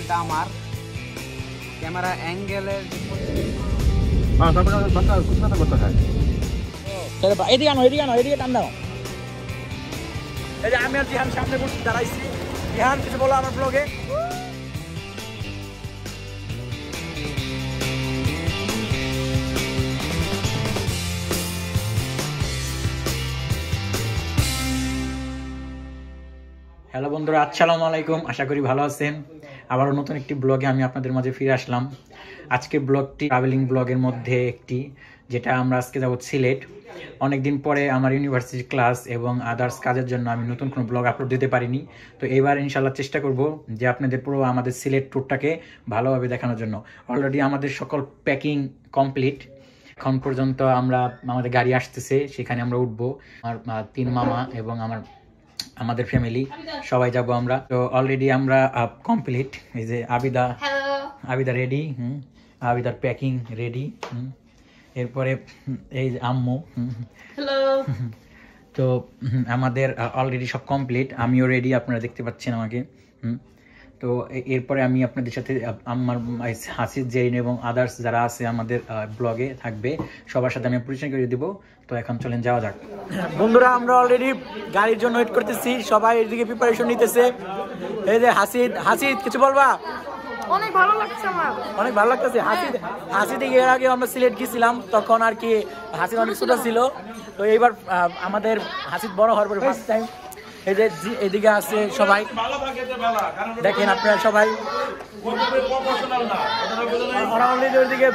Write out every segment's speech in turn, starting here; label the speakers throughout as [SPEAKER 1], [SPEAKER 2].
[SPEAKER 1] স্টাইলটা আমার, ক্যামেরা অ্যাঙ্গেলের
[SPEAKER 2] এদিকে আনো, এদিকে আনো, এদিকে টান দাও। এই যে আমি আর জিহান সামনে বসে দাঁড়াইছি। জিহান কিছু বলো আমার ব্লগে। হ্যালো বন্ধুরা, আসসালামু আলাইকুম। আশা করি ভালো আছেন। আবারও নতুন একটি ব্লগে আমি আপনাদের মাঝে ফিরে আসলাম। আজকের ব্লগটি ট্রাভেলিং ব্লগের মধ্যে একটি, যেটা আমরা আজকে যাব সিলেট। অনেকদিন পরে আমার ইউনিভার্সিটি ক্লাস এবং আদার্স কাজের জন্য আমি নতুন কোনো ব্লগ আপলোড দিতে পারিনি। তো এবার ইনশাল্লাহ চেষ্টা করব যে আপনাদের পুরো আমাদের সিলেট ট্যুরটাকে ভালোভাবে দেখানোর জন্য। অলরেডি আমাদের সকল প্যাকিং কমপ্লিট। এখন পর্যন্ত আমরা আমাদের গাড়ি আসতেছে, সেখানে আমরা উঠবো। আমার 3 মামা এবং আমাদের ফ্যামিলি সবাই যাব আমরা। তো অলরেডি আমরা কমপ্লিট। এই যে আবিদা রেডি, আবিদার প্যাকিং রেডি। এরপরে এই যে আম্মু, তো আমাদের অলরেডি সব কমপ্লিট। আমিও রেডি, আপনারা দেখতে পাচ্ছেন আমাকে। তো এরপরে আমি আপনাদের সাথে আমার হাসিদ, জেরিন এবং আদার্স যারা আছে আমাদের ব্লগে থাকবে, সবার সাথে আমি পরিচয় করে দিব। তো এখন চলেন যাওয়া যাক। বন্ধুরা, আমরা অলরেডি গাড়ির জন্য ওয়েট করতেছি, সবাই এদিকে প্রিপারেশন নিতেছে। এই যে হাসিদ কিছু বলবা?
[SPEAKER 3] অনেক ভালো লাগছে আমার,
[SPEAKER 2] অনেক ভালো লাগতেছে। হাসিদ এর আগে আমরা সিলেট গেছিলাম, তখন আর কি হাসিদ অনেক ছোট ছিল। তো এইবার আমাদের হাসিদ বড় হওয়ার পরে ফার্স্ট টাইম। এই যে এদিকে আছে সবাই, দেখেন আপনারা সবাই। ওরা অলরেডি ওইদিকে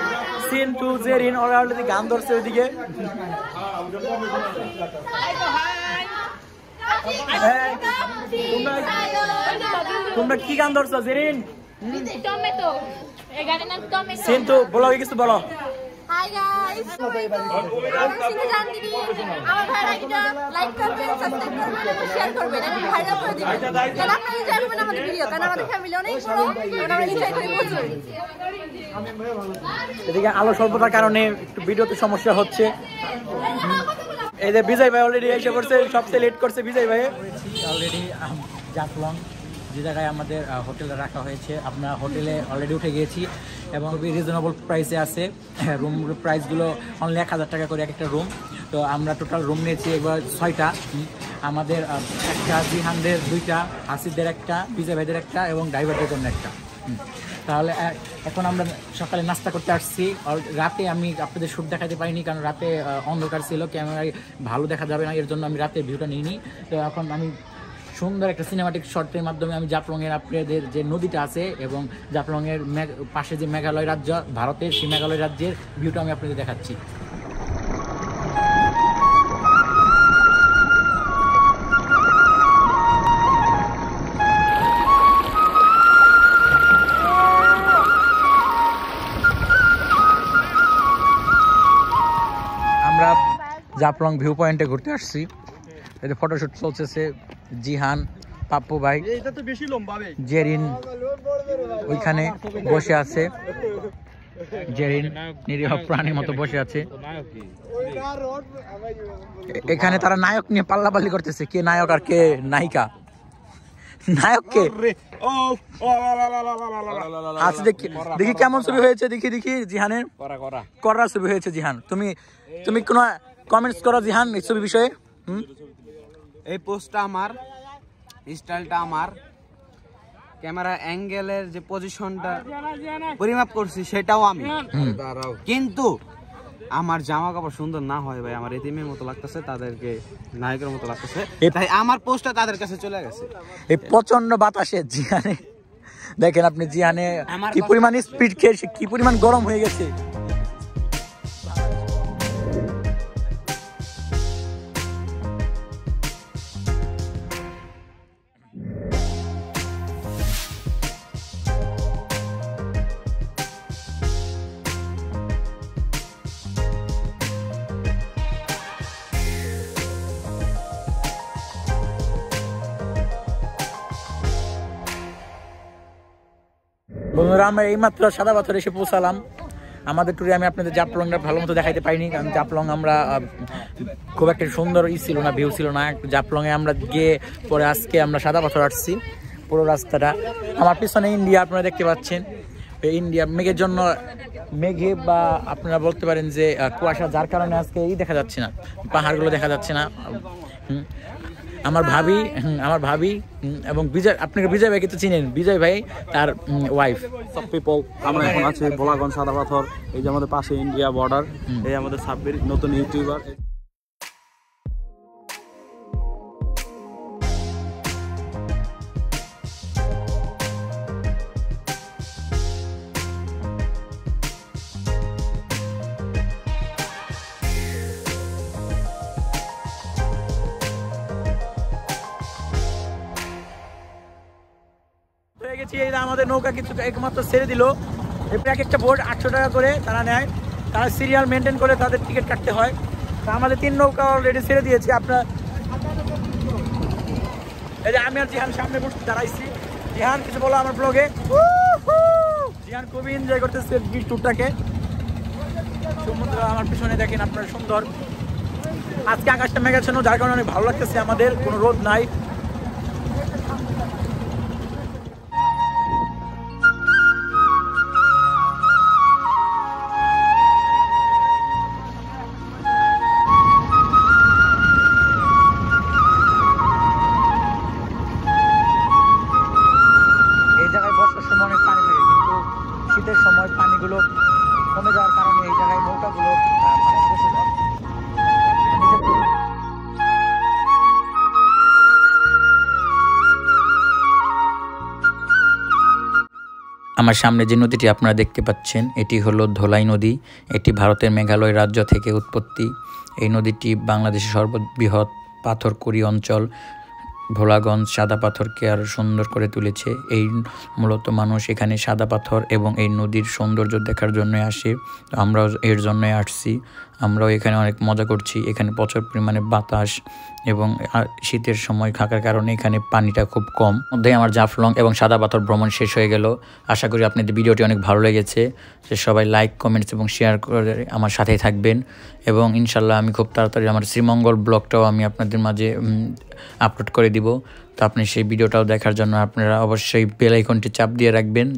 [SPEAKER 2] সিন টু জেরিন, ওরা অলরেডি গান ধরছে ওইদিকে। তোমরা কি গান ধরছো জেরিন? সিন টু বলো, কিছু বলো।
[SPEAKER 3] হাই গাইস, আমার ভাইরাইটা লাইক করবেন, সাবস্ক্রাইব করবেন এবং শেয়ার করবেন এবং ভাইরাল করে দিবেন। যেন আপনারা এনজয় করবেন আমাদের ভিডিও, কারণ আমাদের ফ্যামিলি অনেক বড়, আমরা এনজয় করি প্রচুর।
[SPEAKER 2] এদিকে আলো স্বল্পতার কারণে একটু ভিডিওতে সমস্যা হচ্ছে। এই যে বিজয় ভাই অলরেডি এসে পড়ছে, সবচেয়ে লেট করছে বিজয় ভাই। অলরেডি জাফলং যে জায়গায় আমাদের হোটেলে রাখা হয়েছে, আমরা হোটেলে অলরেডি উঠে গিয়েছি এবং খুবই রিজনেবল প্রাইসে আছে। রুম প্রাইসগুলো অনলি 1000 টাকা করে এক একটা রুম। তো আমরা টোটাল রুম নিয়েছি এবার 6টা। আমাদের একটা, জিহানদের 2টা, হাসিদের একটা, বিজয় ভাইদের একটা এবং ড্রাইভারদের জন্য একটা। তাহলে এখন আমরা সকালে নাস্তা করতে আসছি। রাতে আমি আপনাদের শ্যুট দেখাতে পারিনি, কারণ রাতে অন্ধকার ছিল, ক্যামেরায় ভালো দেখা যাবে না, এর জন্য আমি রাতে ভিউটা নিইনি। তো এখন আমি সুন্দর একটা সিনেমাটিক শটের মাধ্যমে আমি জাফলংয়ের আপনাদের যে নদীটা আছে এবং জাফলংয়ের পাশে যে মেঘালয় রাজ্য, ভারতের সেই মেঘালয় রাজ্যের ভিউটা আমি আপনাদের দেখাচ্ছি। আমরা জাফলং ভিউ পয়েন্টে ঘুরতে আসছি। এই ফটোশুট চলতেছে। জিহান, পাপ্পু ভাই, জেরিন ওইখানে বসে আছে। জেরিন নিরীহ প্রাণীর মতো বসে আছে। এখানে তারা নায়ক নিয়ে পাল্লাপাল্লি করতেছে, কে নায়ক আর কে নায়িকা। নায়ক কে? আচ্ছা, দেখি কেমন ছবি হয়েছে, দেখি জিহানের করা ছবি হয়েছে। জিহান, তুমি কোন কমেন্টস করো জিহান এই ছবি বিষয়ে।
[SPEAKER 1] এই পোস্টটা আমার, স্টাইলটা আমার, ক্যামেরা অ্যাঙ্গেলের যে পজিশনটা পরিমাপ করছি সেটাও আমি। কিন্তু আমার জামা কাপড় সুন্দর না হয় ভাই, আমার এতিমের মতো লাগতেছে, তাদেরকে নায়কের মতো লাগতেছে, তাই আমার পোস্টটা তাদের কাছে চলে গেছে।
[SPEAKER 2] এই প্রচন্ড বাতাসে জিহানে দেখেন আপনি, জিহানে কি পরিমাণ স্পিড খেয়ে কি পরিমাণ গরম হয়ে গেছে। বন্ধুরা, আমরা এইমাত্র সাদা পাথর এসে পৌঁছালাম। আমাদের ট্যুরে আমি আপনাদের জাফলংটা ভালো মতো দেখাইতে পাইনি, কারণ জাফলং আমরা খুব একটা সুন্দর ছিল না, ভিউ ছিল না। জাফলংয়ে আমরা গিয়ে পরে আজকে আমরা সাদা পাথর আসছি। পুরো রাস্তাটা। আমার পিছনে ইন্ডিয়া আপনারা দেখতে পাচ্ছেন। ইন্ডিয়া মেঘের জন্য মেঘে বা আপনারা বলতে পারেন যে কুয়াশা, যার কারণে আজকে দেখা যাচ্ছে না, পাহাড়গুলো দেখা যাচ্ছে না। আমার ভাবি এবং বিজয়, আপনাকে বিজয় ভাইকে তো চিনেন, বিজয় ভাই তার ওয়াইফ।
[SPEAKER 4] সব পিপল আমরা এখন আছি ভোলাগঞ্জ সাদা পাথর, এই যে আমাদের পাশে ইন্ডিয়া বর্ডার, এই আমাদের সাব্বির নতুন ইউটিউবার।
[SPEAKER 2] আমাদের নৌকা কিছু একমাত্র ছেড়ে দিল। এরপরে এক একটা বোট 800 টাকা করে তারা নেয়, তারা সিরিয়াল মেনটেন করে তাদের টিকিট কাটতে হয়। তা আমাদের 3 নৌকা অলরেডি ছেড়ে দিয়েছি। আপনার এই যে আমি আর জিহান সামনে বসে দাঁড়াইছি। জিহান কিছু বলো আমার ব্লগে। জিহান খুবই এনজয় করতেছে বিচ ট্যুরটাকে। সমুদ্র আমার পিছনে দেখেন আপনার সুন্দর। আজকে আকাশটা মেঘাচ্ছন্ন, যার কারণে অনেক ভালো লাগতেছে আমাদের, কোনো রোদ নাই। শীতের সময় পানিগুলো কমে যাওয়ার কারণে এই জায়গায় নৌকাগুলো বসে যায়। আমার সামনে যে নদীটি আপনারা দেখতে পাচ্ছেন এটি হলো ধলাই নদী। এটি ভারতের মেঘালয় রাজ্য থেকে উৎপত্তি। এই নদীটি বাংলাদেশের সর্ববৃহৎ পাথরকুড়ি অঞ্চল ভোলাগঞ্জ সাদা পাথরকে আরও সুন্দর করে তুলেছে। এই মূলত মানুষ এখানে সাদা পাথর এবং এই নদীর সৌন্দর্য দেখার জন্য আসে। তো আমরাও এর জন্যই আসছি। আমরাও এখানে অনেক মজা করছি। এখানে প্রচুর পরিমাণে বাতাস এবং শীতের সময় থাকার কারণে এখানে পানিটা খুব কম। মধ্যে আমার জাফলং এবং সাদা পাথর ভ্রমণ শেষ হয়ে গেল। আশা করি আপনাদের ভিডিওটি অনেক ভালো লেগেছে। যে সবাই লাইক, কমেন্টস এবং শেয়ার করে আমার সাথেই থাকবেন। এবং ইনশাল্লাহ আমি খুব তাড়াতাড়ি আমার শ্রীমঙ্গল ব্লগটাও আমি আপনাদের মাঝে আপলোড করে দিব। তো আপনি সেই ভিডিওটাও দেখার জন্য আপনারা অবশ্যই বেল আইকনটি চাপ দিয়ে রাখবেন।